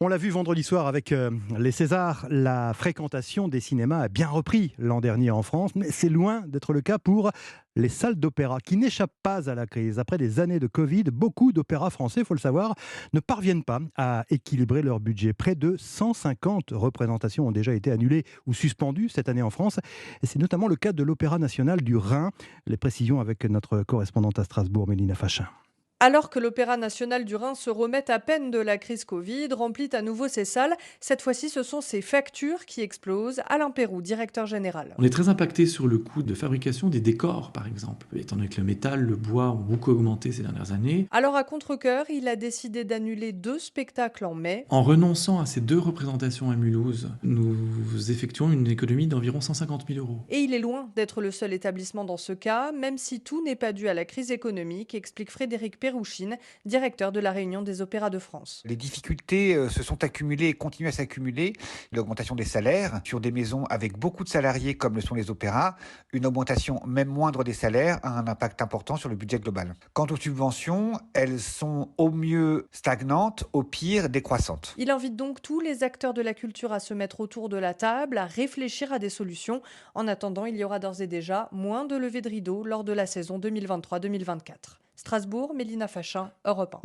On l'a vu vendredi soir avec les Césars, la fréquentation des cinémas a bien repris l'an dernier en France, mais c'est loin d'être le cas pour les salles d'opéra qui n'échappent pas à la crise. Après des années de Covid, beaucoup d'opéras français, il faut le savoir, ne parviennent pas à équilibrer leur budget. Près de 150 représentations ont déjà été annulées ou suspendues cette année en France. Et c'est notamment le cas de l'Opéra national du Rhin. Les précisions avec notre correspondante à Strasbourg, Mélina Fachin. Alors que l'Opéra national du Rhin se remet à peine de la crise Covid, remplit à nouveau ses salles, cette fois-ci ce sont ses factures qui explosent. Alain Péroux, directeur général. On est très impacté sur le coût de fabrication des décors, par exemple, étant donné que le métal, le bois ont beaucoup augmenté ces dernières années. Alors à contre-cœur, il a décidé d'annuler 2 spectacles en mai. En renonçant à ces 2 représentations à Mulhouse, nous effectuons une économie d'environ 150 000 euros. Et il est loin d'être le seul établissement dans ce cas, même si tout n'est pas dû à la crise économique, explique Frédéric Pérouchine, directeur de la Réunion des Opéras de France. Les difficultés se sont accumulées et continuent à s'accumuler. L'augmentation des salaires sur des maisons avec beaucoup de salariés comme le sont les opéras, une augmentation même moindre des salaires a un impact important sur le budget global. Quant aux subventions, elles sont au mieux stagnantes, au pire décroissantes. Il invite donc tous les acteurs de la culture à se mettre autour de la table, à réfléchir à des solutions. En attendant, il y aura d'ores et déjà moins de levées de rideaux lors de la saison 2023-2024. Strasbourg, Mélina Fachin, Europe 1.